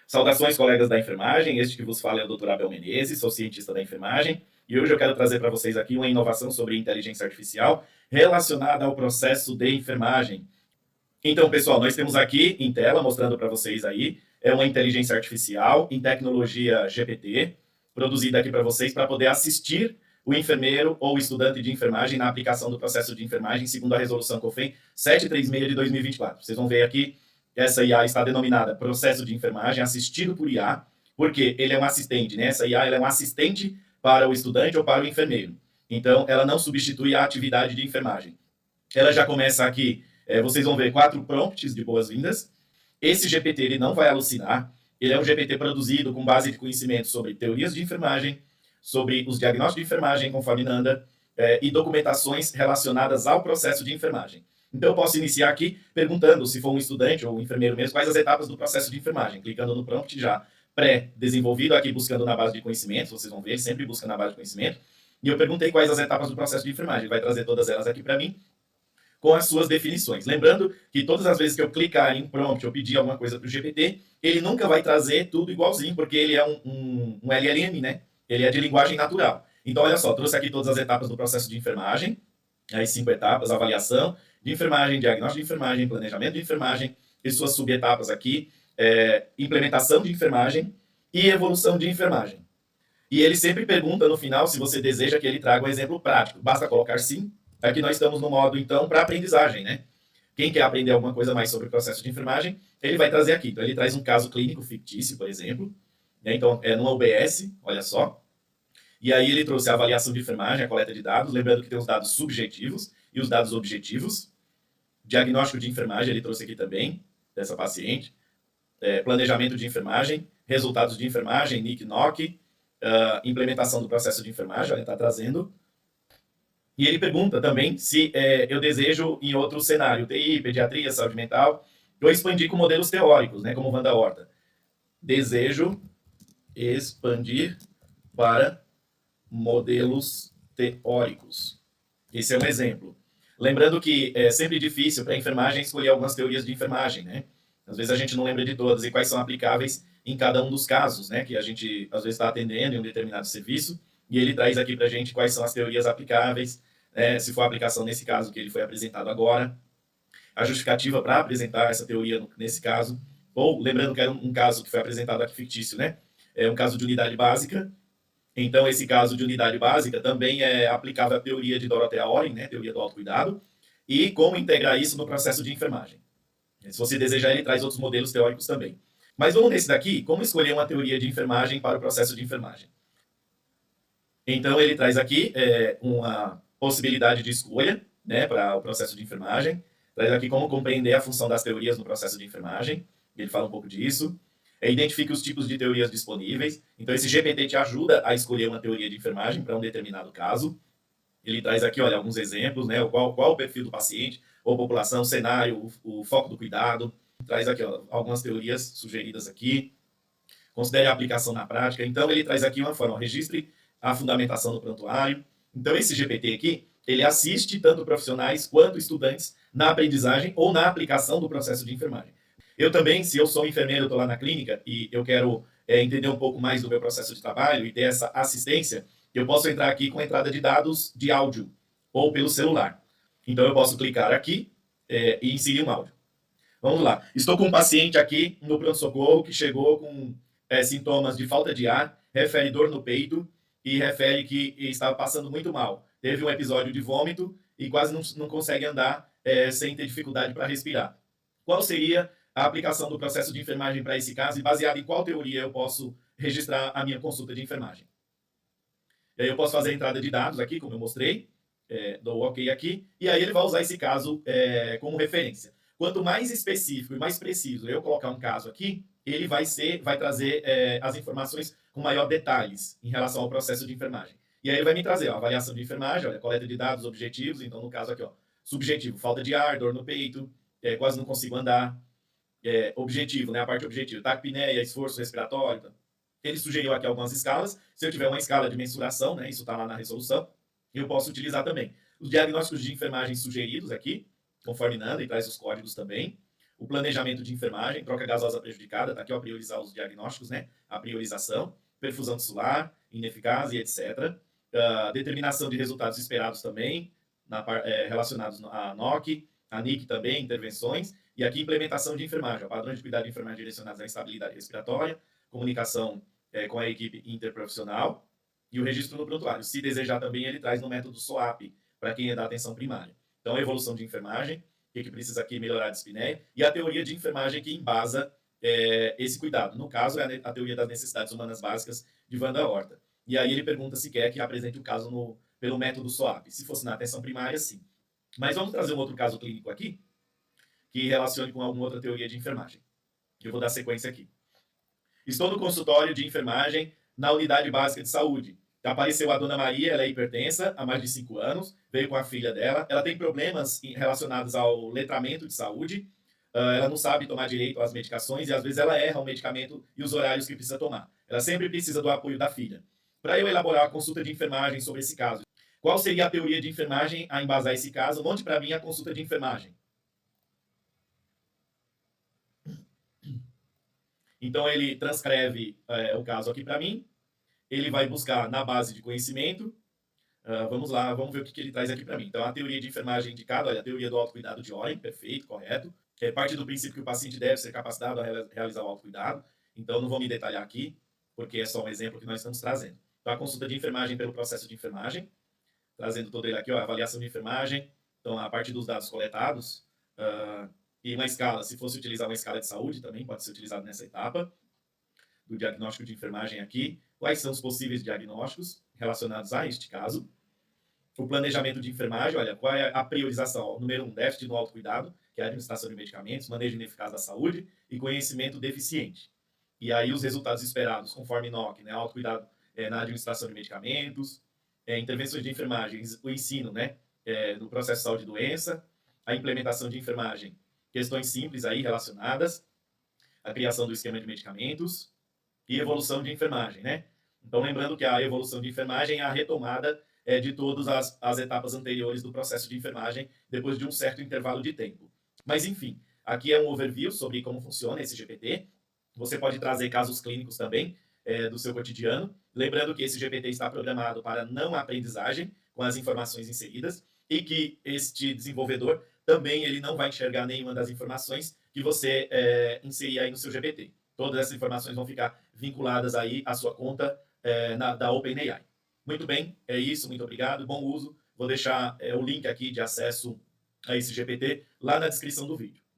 Saudações, colegas da enfermagem. Este que vos fala é o Dr. Abel Menezes, sou cientista da enfermagem, e hoje eu quero trazer para vocês aqui uma inovação sobre inteligência artificial relacionada ao processo de enfermagem. Então, pessoal, nós temos aqui em tela, mostrando para vocês aí, é uma inteligência artificial em tecnologia GPT, produzida aqui para vocês para poder assistir o enfermeiro ou o estudante de enfermagem na aplicação do processo de enfermagem, segundo a resolução COFEN 736 de 2024. Vocês vão ver aqui, essa IA está denominada processo de enfermagem assistido por IA, porque ele é um assistente, né? Essa IA ela é um assistente para o estudante ou para o enfermeiro. Então, ela não substitui a atividade de enfermagem. Ela já começa aqui, vocês vão ver 4 prompts de boas-vindas. Esse GPT ele não vai alucinar, ele é um GPT produzido com base de conhecimento sobre teorias de enfermagem, sobre os diagnósticos de enfermagem, conforme Nanda, e documentações relacionadas ao processo de enfermagem. Então, eu posso iniciar aqui perguntando, se for um estudante ou um enfermeiro mesmo, quais as etapas do processo de enfermagem, clicando no prompt já pré-desenvolvido, aqui buscando na base de conhecimento, vocês vão ver, sempre busca na base de conhecimento, e eu perguntei quais as etapas do processo de enfermagem, ele vai trazer todas elas aqui para mim, com as suas definições. Lembrando que todas as vezes que eu clicar em prompt ou pedir alguma coisa para o GPT, ele nunca vai trazer tudo igualzinho, porque ele é um LLM, né? Ele é de linguagem natural. Então, olha só, trouxe aqui todas as etapas do processo de enfermagem, as 5 etapas, avaliação de enfermagem, diagnóstico de enfermagem, planejamento de enfermagem, e suas subetapas aqui, implementação de enfermagem e evolução de enfermagem. E ele sempre pergunta no final se você deseja que ele traga um exemplo prático. Basta colocar sim. Aqui nós estamos no modo, então, para aprendizagem, né? Quem quer aprender alguma coisa mais sobre o processo de enfermagem, ele vai trazer aqui. Então, ele traz um caso clínico fictício, por exemplo. Né? Então, é numa UBS, olha só. E aí ele trouxe a avaliação de enfermagem, a coleta de dados, lembrando que tem os dados subjetivos e os dados objetivos. Diagnóstico de enfermagem, ele trouxe aqui também, dessa paciente. Planejamento de enfermagem, resultados de enfermagem, NIC/NOC, implementação do processo de enfermagem, ele está trazendo. E ele pergunta também se eu desejo, em outro cenário, TI, pediatria, saúde mental, eu expandir com modelos teóricos, né, como Wanda Horta. Desejo expandir para modelos teóricos. Esse é um exemplo. Lembrando que é sempre difícil para a enfermagem escolher algumas teorias de enfermagem, né? Às vezes a gente não lembra de todas e quais são aplicáveis em cada um dos casos, né, que a gente às vezes está atendendo em um determinado serviço, e ele traz aqui para a gente quais são as teorias aplicáveis, se for a aplicação nesse caso que ele foi apresentado agora, a justificativa para apresentar essa teoria nesse caso, ou lembrando que era um caso que foi apresentado aqui fictício, né? É um caso de unidade básica, então esse caso de unidade básica também é aplicável à teoria de Dorothea Oren, né? Teoria do autocuidado, e como integrar isso no processo de enfermagem. Se você desejar, ele traz outros modelos teóricos também. Mas vamos nesse daqui, como escolher uma teoria de enfermagem para o processo de enfermagem. Então ele traz aqui uma possibilidade de escolha, né, para o processo de enfermagem, traz aqui como compreender a função das teorias no processo de enfermagem, ele fala um pouco disso, identifica os tipos de teorias disponíveis, então esse GPT te ajuda a escolher uma teoria de enfermagem para um determinado caso, ele traz aqui, olha, alguns exemplos, né, qual o perfil do paciente, ou população, cenário, o foco do cuidado, traz aqui, ó, algumas teorias sugeridas aqui, considere a aplicação na prática, então ele traz aqui uma forma, registre a fundamentação do prontuário. Então, esse GPT aqui, ele assiste tanto profissionais quanto estudantes na aprendizagem ou na aplicação do processo de enfermagem. Eu também, se eu sou enfermeiro, estou lá na clínica e eu quero entender um pouco mais do meu processo de trabalho e ter essa assistência, eu posso entrar aqui com a entrada de dados de áudio ou pelo celular. Então, eu posso clicar aqui e inserir um áudio. Vamos lá. Estou com um paciente aqui no pronto-socorro que chegou com sintomas de falta de ar, refere dor no peito, e refere que estava passando muito mal. Teve um episódio de vômito e quase não consegue andar sem ter dificuldade para respirar. Qual seria a aplicação do processo de enfermagem para esse caso e baseado em qual teoria eu posso registrar a minha consulta de enfermagem? E aí eu posso fazer a entrada de dados aqui, como eu mostrei, dou OK aqui, e aí ele vai usar esse caso como referência. Quanto mais específico e mais preciso eu colocar um caso aqui, ele vai trazer as informações com maior detalhes em relação ao processo de enfermagem. E aí ele vai me trazer, ó, avaliação de enfermagem, olha, coleta de dados objetivos, então no caso aqui, ó, subjetivo, falta de ar, dor no peito, quase não consigo andar, objetivo, né, a parte objetiva, taquipneia, esforço respiratório, tá? Ele sugeriu aqui algumas escalas, se eu tiver uma escala de mensuração, né, isso está lá na resolução, eu posso utilizar também. Os diagnósticos de enfermagem sugeridos aqui, conforme Nanda, e traz os códigos também, o planejamento de enfermagem, troca gasosa prejudicada, tá aqui, ó, priorizar os diagnósticos, né? A priorização, perfusão tissular, ineficaz e etc. Determinação de resultados esperados também, relacionados à NOC, a NIC também, intervenções, e aqui implementação de enfermagem, ó, padrões de cuidado de enfermagem direcionados à estabilidade respiratória, comunicação com a equipe interprofissional e o registro no prontuário. Se desejar também, ele traz no método SOAP, para quem é da atenção primária. Então, a evolução de enfermagem, o que precisa aqui melhorar a dispneia, e a teoria de enfermagem que embasa esse cuidado. No caso, é a teoria das necessidades humanas básicas de Wanda Horta. E aí ele pergunta se quer que apresente o caso pelo método SOAP. Se fosse na atenção primária, sim. Mas vamos trazer um outro caso clínico aqui, que relacione com alguma outra teoria de enfermagem. Eu vou dar sequência aqui. Estou no consultório de enfermagem na unidade básica de saúde. Apareceu a dona Maria, ela é hipertensa há mais de 5 anos, veio com a filha dela. Ela tem problemas relacionados ao letramento de saúde. Ela não sabe tomar direito às medicações e às vezes ela erra o medicamento e os horários que precisa tomar. Ela sempre precisa do apoio da filha. Para eu elaborar a consulta de enfermagem sobre esse caso, qual seria a teoria de enfermagem a embasar esse caso? Monte para mim a consulta de enfermagem. Então ele transcreve o caso aqui para mim, ele vai buscar na base de conhecimento, vamos lá, vamos ver o que ele traz aqui para mim. Então a teoria de enfermagem indicada, olha, a teoria do autocuidado de Oren, perfeito, correto, parte do princípio que o paciente deve ser capacitado a realizar o autocuidado, então não vou me detalhar aqui, porque é só um exemplo que nós estamos trazendo. Então a consulta de enfermagem pelo processo de enfermagem, trazendo todo ele aqui, ó, avaliação de enfermagem, então a partir dos dados coletados, e uma escala, se fosse utilizar uma escala de saúde também pode ser utilizado nessa etapa do diagnóstico de enfermagem aqui, quais são os possíveis diagnósticos relacionados a este caso, o planejamento de enfermagem, olha, qual é a priorização? Número 1, déficit no autocuidado, que é a administração de medicamentos, manejo ineficaz da saúde e conhecimento deficiente. E aí os resultados esperados, conforme NOC, né, autocuidado na administração de medicamentos, intervenções de enfermagem, o ensino, né, no processo de saúde e doença, a implementação de enfermagem, questões simples aí relacionadas, a criação do esquema de medicamentos e evolução de enfermagem, né? Então, lembrando que a evolução de enfermagem é a retomada de todas as etapas anteriores do processo de enfermagem, depois de um certo intervalo de tempo. Mas, enfim, aqui é um overview sobre como funciona esse GPT. Você pode trazer casos clínicos também do seu cotidiano. Lembrando que esse GPT está programado para não aprendizagem, com as informações inseridas, e que este desenvolvedor também ele não vai enxergar nenhuma das informações que você inserir aí no seu GPT. Todas essas informações vão ficar vinculadas aí à sua conta da OpenAI. Muito bem, é isso, muito obrigado, bom uso. Vou deixar o link aqui de acesso a esse GPT lá na descrição do vídeo.